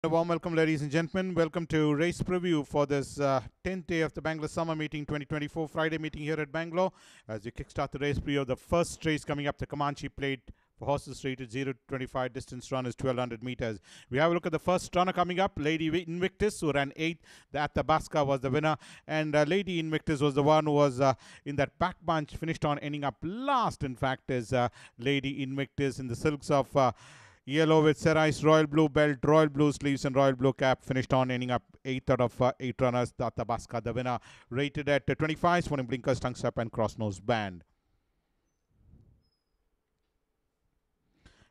A warm welcome, ladies and gentlemen. Welcome to race preview for this 10th day of the Bangalore Summer Meeting 2024 Friday meeting here at Bangalore. As we kickstart the race preview of the first race coming up, the Commanche Plate for horses rated 0 to 25. Distance run is 1200 meters. We have a look at the first runner coming up, Lady Invictus, who ran 8th. The Athabasca was the winner, and Lady Invictus was the one who was in that back bunch, finished on ending up last. In fact, is Lady Invictus in the silks of yellow with Serai's royal blue belt, royal blue sleeves, and royal blue cap. Finished on ending up 8th out of 8 runners. The Athabasca, the winner, rated at 25, sporting blinkers, tongue strap, and cross nose band.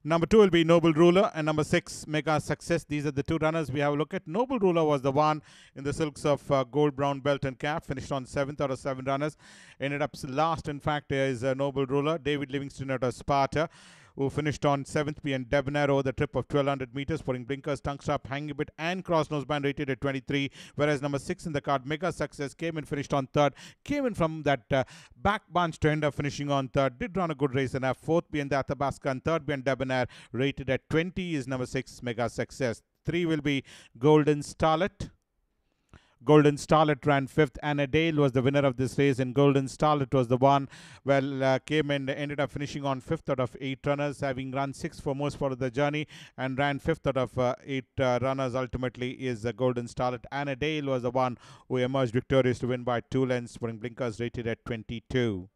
Number 2 will be Noble Ruler, and number 6, Mega Success. These are the two runners we have a look at. Noble Ruler was the one in the silks of gold brown belt and cap. Finished on 7th out of 7 runners. Ended up last, in fact, is Noble Ruler. David Livingston out of Sparta, who finished on 7th, and Debonair over the trip of 1200 meters, putting blinkers, tongue strap, hanging bit, and cross nose band, rated at 23. Whereas number 6 in the card, Mega Success, came in, finished on 3rd. Came in from that back bunch to end up finishing on 3rd. Did run a good race and have 4th being the Athabasca, and 3rd being Debonair, rated at 20 is number 6, Mega Success. 3 will be Golden Starlet. Golden Starlet ran 5th. Anna Dale was the winner of this race, and Golden Starlet was the one, came and ended up finishing on 5th out of 8 runners, having run 6th for most part of the journey, and ran 5th out of 8 runners. Ultimately is Golden Starlet. Anna Dale was the one who emerged victorious to win by 2 lengths, putting blinkers, rated at 22.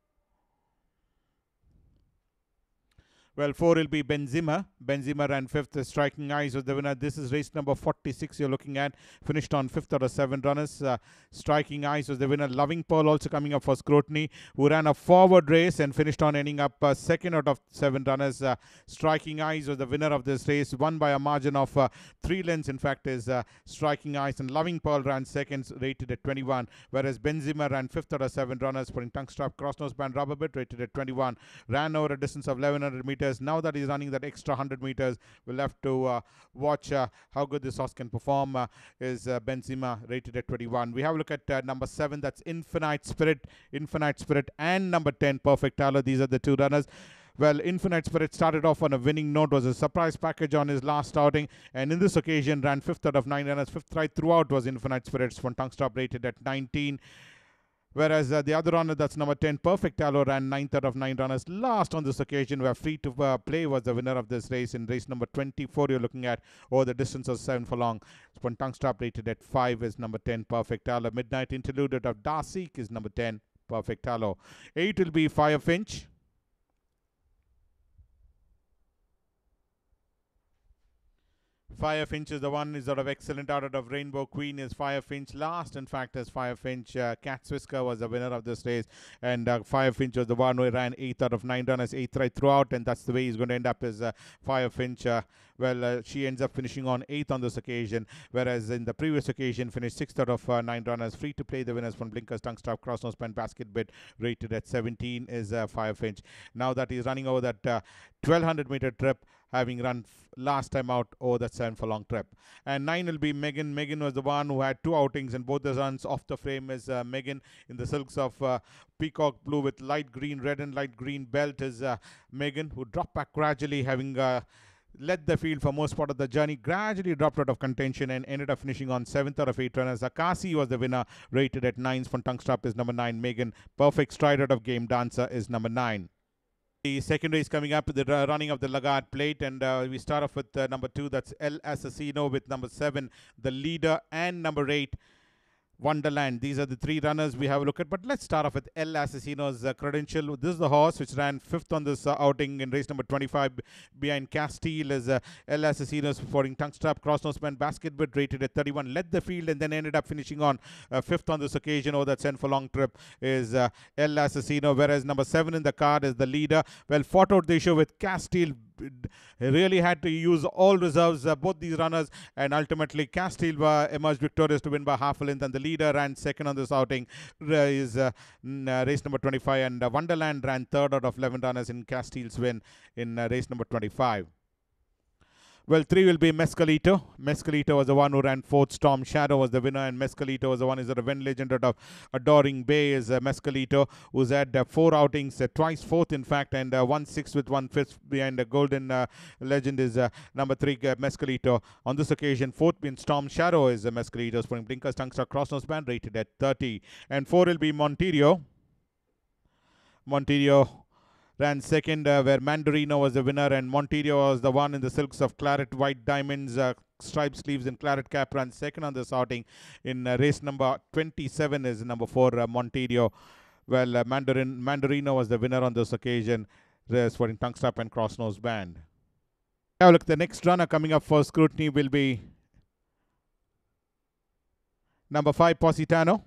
Well, 4 will be Benzema. Benzema ran 5th. Striking Eyes was the winner. This is race number 46 you're looking at. Finished on 5th out of 7 runners. Striking Eyes was the winner. Loving Pearl also coming up for scrutiny, who ran a forward race and finished on ending up 2nd out of 7 runners. Striking Eyes was the winner of this race. Won by a margin of 3 lengths, in fact, is Striking Eyes. And Loving Pearl ran 2nd, rated at 21. Whereas Benzema ran 5th out of 7 runners, putting tongue strap, cross nose band, rubber bit, rated at 21. Ran over a distance of 1100 meters. Now that he's running that extra 100 meters, we'll have to watch how good this horse can perform. Is Benzema, rated at 21. We have a look at number 7, that's Infinite Spirit, and number 10, Perfect Tallow. These are the two runners. Well, Infinite Spirit started off on a winning note, was a surprise package on his last outing, and in this occasion ran 5th out of 9 runners. 5th right throughout was Infinite Spirit's one tongue stop, rated at 19. Whereas the other runner, that's number 10, Perfect Tallow, ran 9th out of 9 runners. Last on this occasion, where Free to Play was the winner of this race in race number 24 you're looking at, over the distance of 7 furlong. One tongue stop, rated at 5, is number 10, Perfect Tallow. Midnight Interlude out of Darseek is number 10, Perfect Tallow. 8 will be Firefinch. Firefinch is the one is sort of excellent out of Rainbow Queen is Firefinch. Last, in fact, as Firefinch. Cat Swisker was the winner of this race, and Firefinch was the one who ran 8th out of 9 runners, 8th right throughout, and that's the way he's going to end up, is Firefinch. She ends up finishing on 8th on this occasion, whereas in the previous occasion finished 6th out of 9 runners. Free to Play, the winners from blinkers, tongue strap, cross nose pen, basket bit, rated at 17 is Firefinch. Now that he's running over that 1200 meter trip, having run last time out over that 7 furlong trip. And 9 will be Megan. Megan was the one who had 2 outings, and both the runs off the frame is Megan in the silks of peacock blue with light green, red and light green belt is Megan, who dropped back gradually, having led the field for most part of the journey, gradually dropped out of contention and ended up finishing on 7th out of 8 runners. Akasi was the winner, rated at 9. From tongue strap is number 9, Megan. Perfect Stride out of Game Dancer is number 9. The second race coming up, the running of the Lagarde Plate, and we start off with number 2, that's El Assassino, with number 7, the leader, and number 8, Wonderland. These are the 3 runners we have a look at, but let's start off with El Assassino's credential. This is the horse which ran 5th on this outing in race number 25 behind Castile. Is El Assassino's foring tongue strap, cross nose band, basket bit, rated at 31. Led the field and then ended up finishing on 5th on this occasion over that 10 furlong trip is El Assassino, whereas number 7 in the card is the leader. Well, fought out the issue with Castile. Really had to use all reserves, both these runners, and ultimately Castile emerged victorious to win by half a length, and the leader ran 2nd on this outing is race number 25, and Wonderland ran 3rd out of 11 runners in Castile's win in race number 25. Well, 3 will be Mescalito. Mescalito was the one who ran 4th. Storm Shadow was the winner, and Mescalito was the one who's a Ven legend out of Adoring Bay is Mescalito, who's had 4 outings, twice 4th in fact, and 1/6 with 1/5 behind the Golden Legend is number 3 Mescalito. On this occasion, 4th being Storm Shadow is Mescalito, putting blinkers, tungster, crossnose band rated at 30. And 4 will be Monterio. Monterio ran 2nd, where Mandarino was the winner, and Monterio was the one in the silks of claret, white diamonds, striped sleeves, and claret cap. Ran 2nd on this outing. In race number 27 is number 4, Monterio. Well, Mandarino was the winner on this occasion, sporting tongue strap and cross nose band. Now look, the next runner coming up for scrutiny will be number 5, Positano.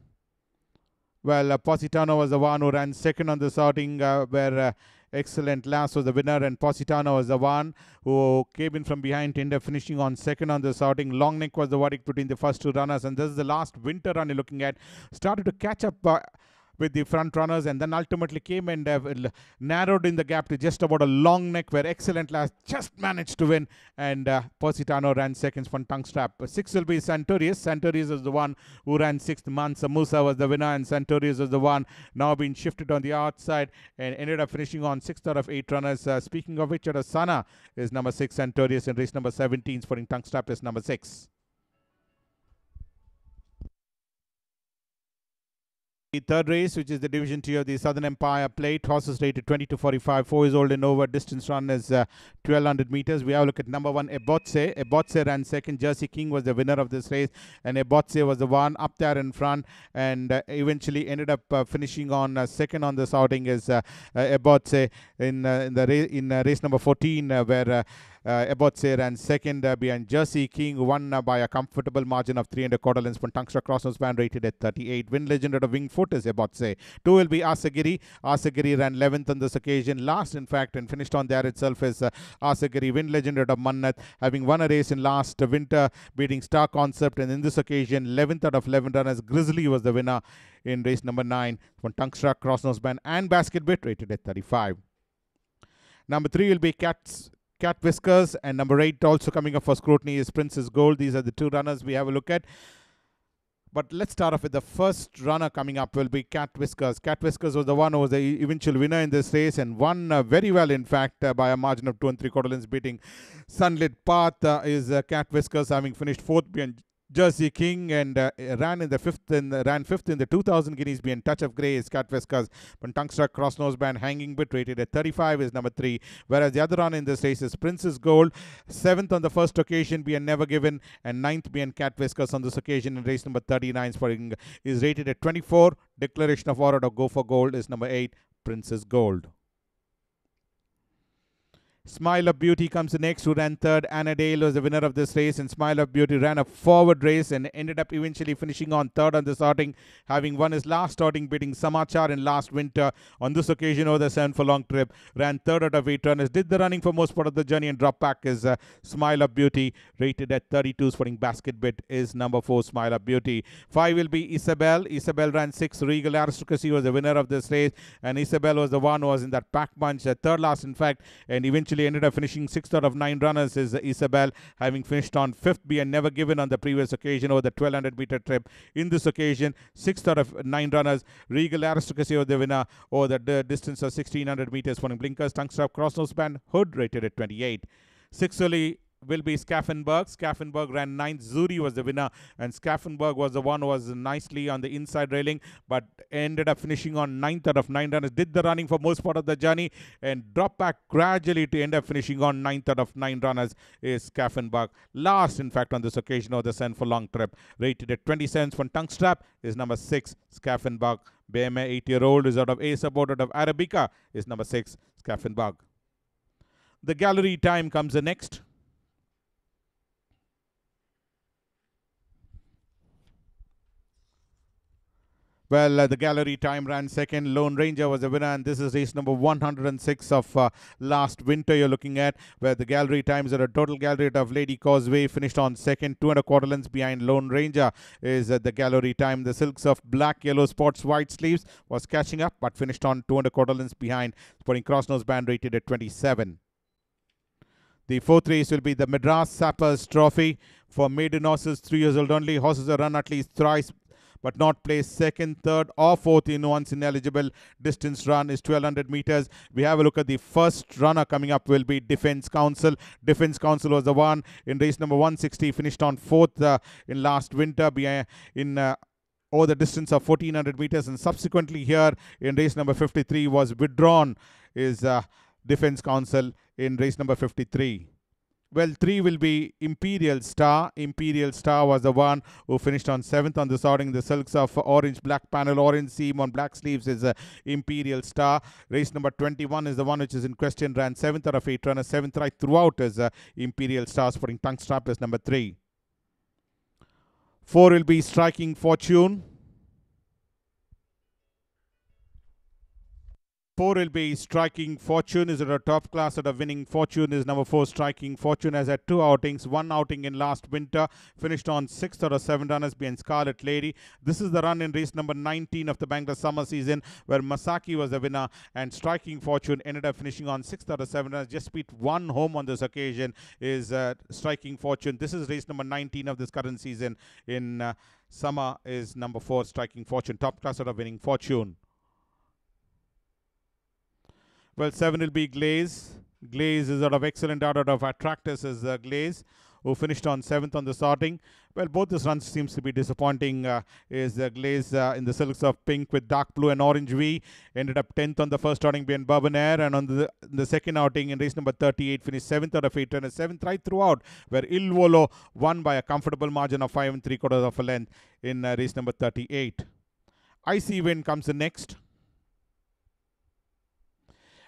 Well, Positano was the one who ran 2nd on this outing, where Excellent Lass was the winner, and Positano was the one who came in from behind to end up finishing on 2nd on this outing. Long Neck was the verdict between the first 2 runners, and this is the last winter run you're looking at. Started to catch up with the front runners, and then ultimately came and narrowed in the gap to just about a Long Neck, where Excellent Lass just managed to win, and Positano ran 2nd from tongue strap. 6 will be Santorius. Santorius is the one who ran 6th. Mansa Musa was the winner, and Santorius is the one now being shifted on the outside and ended up finishing on 6th out of 8 runners. Speaking of which, Sana is number 6, Santorius in race number 17, sporting tongue strap is number 6. The third race, which is the Division 2 of the Southern Empire Plate, horses rated 20 to 45, 4 years old and over. Distance run is 1200 meters. We have a look at number 1, Ebotse. Ebotse ran 2nd. Jersey King was the winner of this race, and Ebotse was the one up there in front, and eventually ended up finishing on 2nd on this outing is Ebotse in race number 14, where Ebotse ran 2nd behind Jersey King, won by a comfortable margin of 3 1/4 lengths. Tungster Crossnose band rated at 38. Win legend out of Winged Foot is Ebotse. 2 will be Asagiri. Asagiri ran 11th on this occasion, last in fact, and finished on there itself is Asagiri. Win legend out of Mannat, having won a race in last winter, beating Star Concept, and in this occasion 11th out of 11 runners. Grizzly was the winner in race number 9 from Tungster Crossnose band and Basket Bit rated at 35. Number 3 will be Cat Whiskers, and number 8 also coming up for scrutiny is Princess Gold. These are the 2 runners we have a look at. But let's start off with the first runner coming up will be Cat Whiskers. Cat Whiskers was the one who was the eventual winner in this race, and won very well, in fact, by a margin of 2 3/4 lengths, beating Sunlit Path. Is Cat Whiskers, having finished 4th behind Jersey King, and ran 5th in the 2000 guineas being Touch of Grey is Cat Whiskers. But Tungster Crossnose band Hanging Bit rated at 35 is number 3, whereas the other runner in this race is Princess Gold. 7th on the first occasion being Never Given, and 9th being Cat Whiskers on this occasion in race number 39 is rated at 24. Declaration of War to Go for Gold is number 8, Princess Gold. Smile of Beauty comes next, who ran 3rd. Anna Dale was the winner of this race, and Smile of Beauty ran a forward race and ended up eventually finishing on 3rd on this outing, having won his last outing, beating Samachar in last winter. On this occasion, over the 7 furlong trip, ran 3rd out of 8 runners, did the running for most part of the journey, and drop back is Smile of Beauty, rated at 32. Sporting Basket Bit is number 4, Smile of Beauty. 5 will be Isabel. Isabel ran 6th. Regal Aristocracy was the winner of this race, and Isabel was the one who was in that pack bunch, 3rd last in fact, and eventually ended up finishing 6th out of 9 runners is Isabel, having finished on 5th and Never Given on the previous occasion over the 1200 meter trip. In this occasion, 6th out of 9 runners. Regal Aristocracy was the winner over the distance of 1600 meters. For blinkers, tongue strap, crossnose band, hood rated at 28. 6 will be Skaffenberg. Skaffenberg ran 9th. Zuri was the winner, and Skaffenberg was the one who was nicely on the inside railing, but ended up finishing on 9th out of 9 runners. Did the running for most part of the journey and dropped back gradually to end up finishing on 9th out of 9 runners is Skaffenberg. Last, in fact, on this occasion of the 7 furlong trip, rated at 27 from tongue strap is number 6, Skaffenberg. BMA 8-year-old is out of A support out of Arabica is number 6, Skaffenberg. The gallery time comes the next. Well, the gallery time ran 2nd. Lone Ranger was the winner, and this is race number 106 of last winter you're looking at, where the gallery times are a total gallery rate of Lady Causeway, finished on 2nd. 2 1/4 lengths behind Lone Ranger is the gallery time. The Silks of Black, Yellow Spots, White Sleeves was catching up, but finished on 2 1/4 lengths behind, putting Crossnose band rated at 27. The fourth race will be the Madras Sappers Trophy for maiden horses, 3 years old only. Horses are run at least thrice but not placed second, third, or fourth in once ineligible. Distance run is 1200 meters. We have a look at the first runner coming up will be Defence Council. Defence Council was the one in race number 160, finished on fourth in last winter over the distance of 1400 meters, and subsequently here in race number 53 was withdrawn is Defence Council in race number 53. Well, 3 will be Imperial Star. Imperial Star was the one who finished on 7th on the sorting. The silks of orange black panel, orange seam on black sleeves is Imperial Star. Race number 21 is the one which is in question. Ran 7th out of 8 runners. 7th right throughout is Imperial Star. Sporting tongue strap is number 3. 4 will be Striking Fortune. 4 will be Striking Fortune. Is it a top class at a winning fortune? Is number 4 Striking Fortune. Has had 2 outings. 1 outing in last winter. Finished on 6th out of 7 runners behind Scarlet Lady. This is the run in race number 19 of the Bangalore summer season where Masaki was the winner and Striking Fortune ended up finishing on 6th out of 7 runners. Just beat 1 home on this occasion is Striking Fortune. This is race number 19 of this current season in summer is number 4 Striking Fortune. Top class at a winning fortune. Well, 7 will be Glaze. Glaze is out of excellent out of Attractus is Glaze, who finished on 7th on the sorting. Well, both this runs seems to be disappointing. Is Glaze in the silks of pink with dark blue and orange V. Ended up 10th on the first outing behind Bourbon Air, and on the second outing in race number 38 finished 7th out of 8 runners. 7th right throughout, where Il Volo won by a comfortable margin of 5 3/4 of a length in race number 38. Icy Wind comes in next.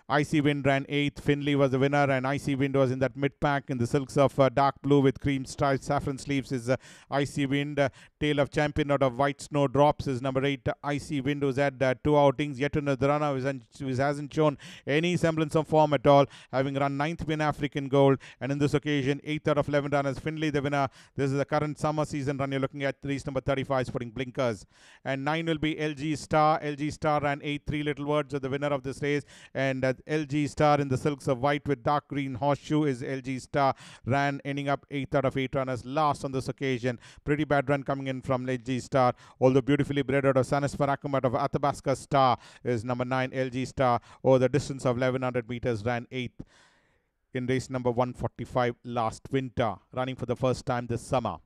Icy Wind ran 8th. Finley was the winner, and Icy Wind was in that mid-pack in the silks of dark blue with cream stripes, saffron sleeves is Icy Wind. Tail of Champion out of White Snow Drops is number 8. Icy Wind, who's had 2 outings. Yet another runner who hasn't shown any semblance of form at all, having run 9th win African Gold, and in this occasion 8th out of 11 runners. Finley the winner. This is the current summer season run. You're looking at race number 35 Sporting Blinkers. And 9 will be LG Star. LG Star ran 8. 3 little words of the winner of this race, and LG Star in the silks of white with dark green horseshoe is LG Star. Ran ending up 8th out of 8 runners. Last on this occasion. Pretty bad run coming in from LG Star. Although beautifully bred out of Sanis Parakum out of Athabasca Star is number 9 LG Star. Over the distance of 1100 meters ran 8th in race number 145 last winter. Running for the first time this summer.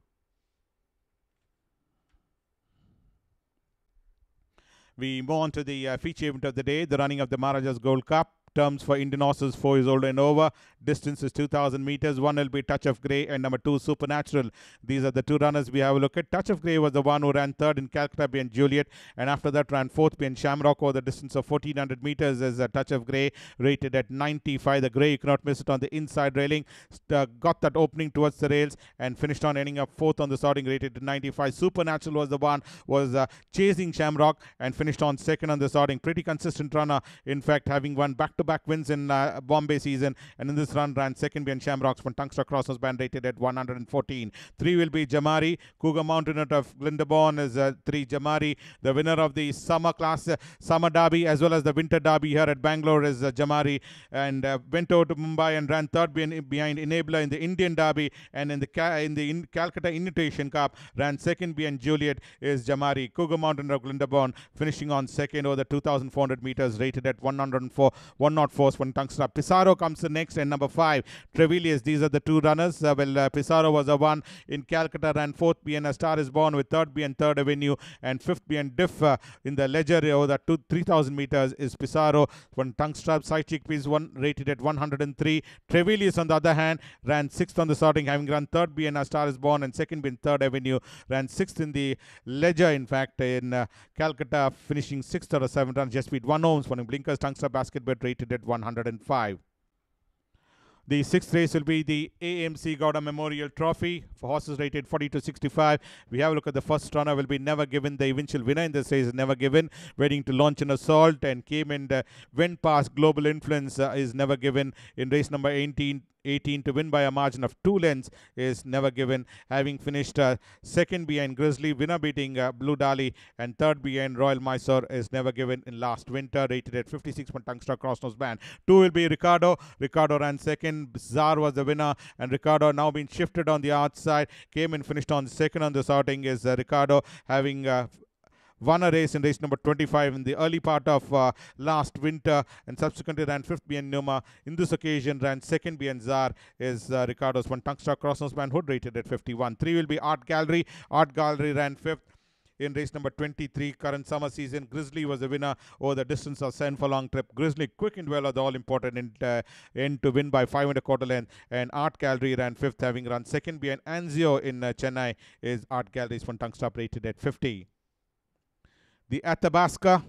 We move on to the feature event of the day, the running of the Maharaja's Gold Cup. Terms for Indian horses 4 years old and over. Distance is 2000 meters. 1 will be Touch of Grey and number 2 Supernatural. These are the 2 runners we have a look at. Touch of Grey was the one who ran 3rd in Calcutta behind Juliet, and after that ran 4th behind Shamrock over the distance of 1400 meters as a Touch of Grey, rated at 95. The Grey, you cannot miss it on the inside railing. Got that opening towards the rails and finished on ending up 4th on the starting, rated at 95. Supernatural was the one was chasing Shamrock and finished on 2nd on the starting. Pretty consistent runner, in fact, having won back-to-back wins in Bombay season, and in this run ran 2nd behind Shamrocks from Tungsten Crossnose Band, rated at 114. 3 will be Jamari. Cougar Mountain out of Glendaborn is 3 Jamari. The winner of the summer class, summer derby as well as the winter derby here at Bangalore is Jamari, and went over to Mumbai and ran 3rd behind Enabler in the Indian derby, and in the Calcutta Invitation Cup ran 2nd behind Juliet is Jamari. Cougar Mountain of Glendaborn finishing on 2nd over the 2400 meters, rated at 104 when Tungsten. Pissarro comes next, and number 5 Trevilius. These are the 2 runners. Pissarro was the one in Calcutta, ran 4th behind A Star Is Born with 3rd behind 3rd Avenue and 5th behind Diff in the Ledger over the 3000 meters is Pissarro. When Tungsten side chickpeas one rated at 103. Trevilius on the other hand ran 6th on the starting, having run 3rd behind A Star Is Born and 2nd behind 3rd Avenue. Ran 6th in the Ledger, in fact, in Calcutta, finishing 6th out of 7 runs. Just beat 1 ohms when Blinkers Tungsten basket bet rated at 105. The 6th race will be the AMC Gowda Memorial Trophy for horses rated 40 to 65. We have a look at the first runner will be Never Given. The eventual winner in this race is Never Given, waiting to launch an assault and came and went past Global Influence is Never Given in race number 18 to win by a margin of 2 lengths is Never Given, having finished 2nd behind Grizzly, winner beating Blue Dali, and 3rd behind Royal Mysore is Never Given in last winter, rated at 56 Tungsten Crossnose Band. 2 will be Ricardo. Ricardo ran 2nd second. Czar was the winner, and Ricardo now been shifted on the outside. Came and finished on second on this outing is Ricardo, having won a race in race number 25 in the early part of last winter, and subsequently ran 5th behind Numa. In this occasion ran 2nd behind Czar is Ricardo's one. Tungstar Crossnose Hood rated at 51. 3 will be Art Gallery. Art Gallery ran 5th in race number 23, current summer season. Grizzly was the winner over the distance of 7 furlong trip. Grizzly quick and well at the all-important end to win by 5 1/4 length. And Art Gallery ran 5th, having run 2nd behind Anzio in Chennai, is Art Gallery's one. Tungstar rated at 50. The Athabasca,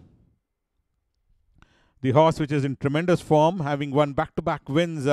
the horse which is in tremendous form, having won back-to-back wins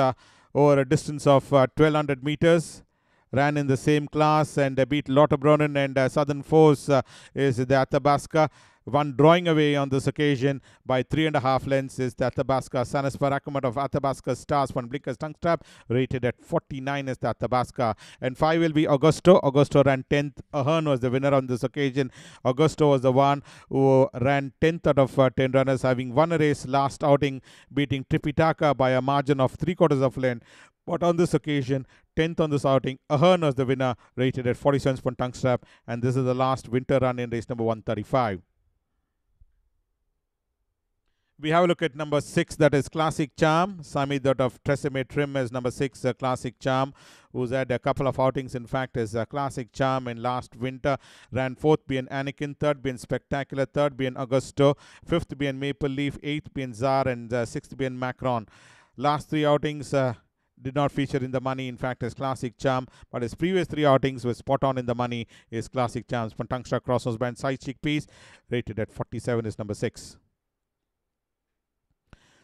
over a distance of 1200 meters. Ran in the same class and beat Lotterbrunnen and Southern Force is the Athabasca. One drawing away on this occasion by 3.5 lengths is the Athabasca. Sanas Parakumat of Athabasca Stars, one Blinkers tongue strap, rated at 49 is the Athabasca. And 5 will be Augusto. Augusto ran 10th. Ahern was the winner on this occasion. Augusto was the one who ran 10th out of 10 runners, having won a race last outing, beating Tripitaka by a margin of 3/4 of length. But on this occasion, 10th on this outing, Ahern was the winner, rated at 47 tongue strap. And this is the last winter run in race number 135. We have a look at number 6, that is Classic Charm. Sami that of Tresemme Trim is number 6, Classic Charm, who's had a couple of outings. In fact, is Classic Charm in last winter. Ran 4th being Anakin, 3rd being Spectacular, 3rd being Augusto, 5th being Maple Leaf, 8th being Czar, and 6th being Macron. Last 3 outings did not feature in the money, in fact, is Classic Charm, but his previous 3 outings were spot on in the money, is Classic Charms. From Tungstar Crossnose Band, Side Chickpeas, rated at 47 is number 6.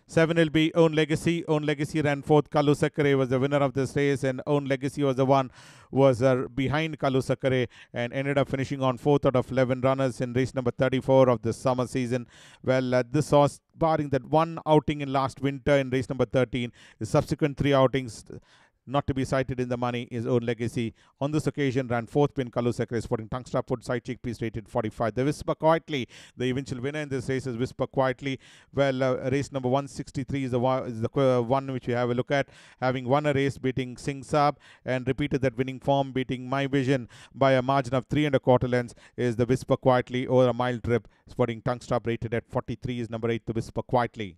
7 will be Own Legacy. Own Legacy ran 4th. Kalu Sakare was the winner of this race, and Own Legacy was the one was behind Kalu Sakare and ended up finishing on 4th out of 11 runners in race number 34 of the summer season. Well, this horse, barring that one outing in last winter in race number 13, his subsequent 3 outings not to be cited in the money is Own Legacy. On this occasion, ran 4th pin Kalu Sakare, sporting Tungstar Foot, Side Chickpeas, rated 45. The Whisper Quietly, the eventual winner in this race is Whisper Quietly. Well, race number 163 is the one which we have a look at, having won a race beating Singh Saab and repeated that winning form, beating My Vision by a margin of 3 1/4 lengths, is the Whisper Quietly over a mile trip, sporting Tungstar, rated at 43 is number 8, the Whisper Quietly.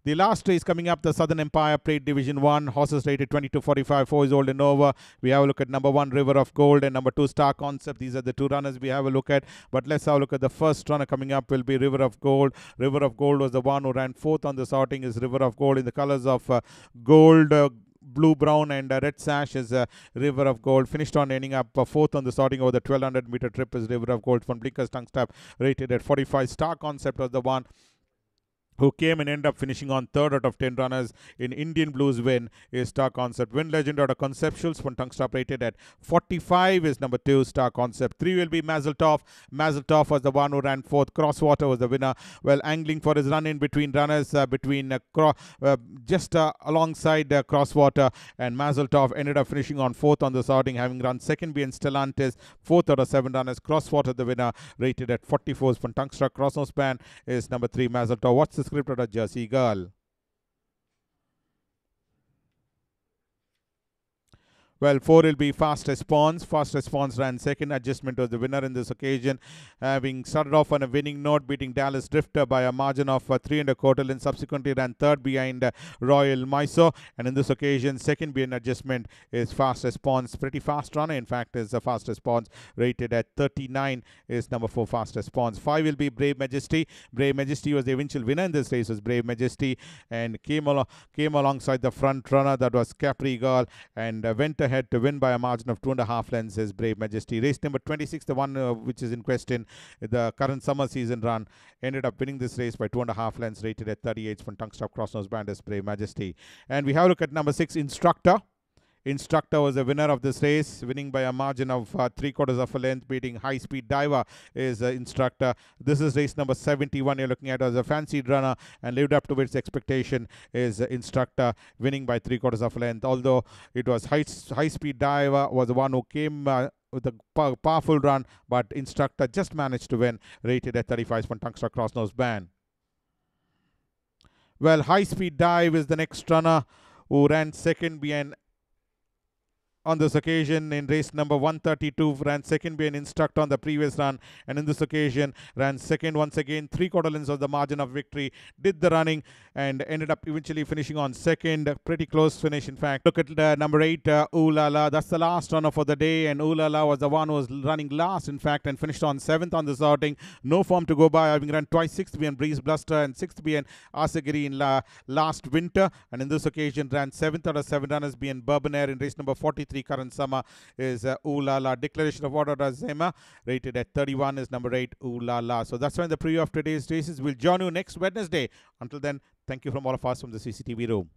The last race coming up, the Southern Empire Plate Division 1, horses rated 22-45, 4 is old and over. We have a look at number 1, River of Gold, and number 2, Star Concept. These are the 2 runners we have a look at. But let's have a look at the first runner coming up will be River of Gold. River of Gold was the one who ran 4th on this outing, is River of Gold in the colors of gold, blue, brown, and red sash is River of Gold. Finished on ending up 4th on the starting over the 1200 meter trip is River of Gold from Blinkers tongue strap, rated at 45. Star Concept was the one who came and ended up finishing on 3rd out of 10 runners in Indian Blues win, is Star Concept. Win Legend out of Conceptuals from Tungstar, rated at 45 is number 2, Star Concept. 3 will be Mazeltov. Mazeltov was the one who ran 4th. Crosswater was the winner. Well, angling for his run in between runners, just alongside Crosswater, and Mazeltov ended up finishing on 4th on this outing, having run 2nd being Stellantis, 4th out of 7 runners. Crosswater the winner, rated at 44 from Tungstar. Crossnose Band is number 3, Mazeltov. What's the script of a Jersey Girl? Well, 4 will be Fast Response. Fast Response ran 2nd. Adjustment was the winner in this occasion, having started off on a winning note, beating Dallas Drifter by a margin of 3 1/4, and subsequently ran 3rd behind Royal Mysore. And in this occasion, 2nd being Adjustment is Fast Response. Pretty fast runner, in fact, is a Fast Response, rated at 39 is number 4, Fast Response. 5 will be Brave Majesty. Brave Majesty was the eventual winner in this race, was Brave Majesty, and came alongside the front runner, that was Capri Girl, and went ahead to win by a margin of 2.5 lengths is Brave Majesty. Race number 26, the one which is in question, the current summer season run, ended up winning this race by 2.5 lengths, rated at 38 from Tungstar Crossnose Band is Brave Majesty. And we have a look at number 6, Instructor. Instructor was the winner of this race, winning by a margin of 3/4 of a length, beating High Speed Diver is Instructor. This is race number 71 you're looking at as a fancied runner, and lived up to its expectation is Instructor, winning by 3/4 of a length. Although it was High Speed Diver was the one who came with a powerful run, but Instructor just managed to win, rated at 35 from Tungstar Crossnose Band. Well, High Speed Dive is the next runner who ran second behind on this occasion in race number 132, ran second behind Instruct on the previous run, and in this occasion ran second once again, 3/4 lengths of the margin of victory, did the running and ended up eventually finishing on second. Pretty close finish, in fact. Look at number 8, Ooh La La. That's the last runner for the day, and Ooh La La was the one who was running last, in fact, and finished on 7th on this outing. No form to go by, having run twice 6th behind Breeze Bluster and 6th behind Asagiri in last winter, and in this occasion ran 7th out of 7 runners behind Bourbon Air in race number 43. Current summer is Ooh La La. Declaration of order as Zema, rated at 31, is number 8, Ooh La La. So that's why in the preview of today's races. We'll join you next Wednesday. Until then, thank you from all of us from the CCTV room.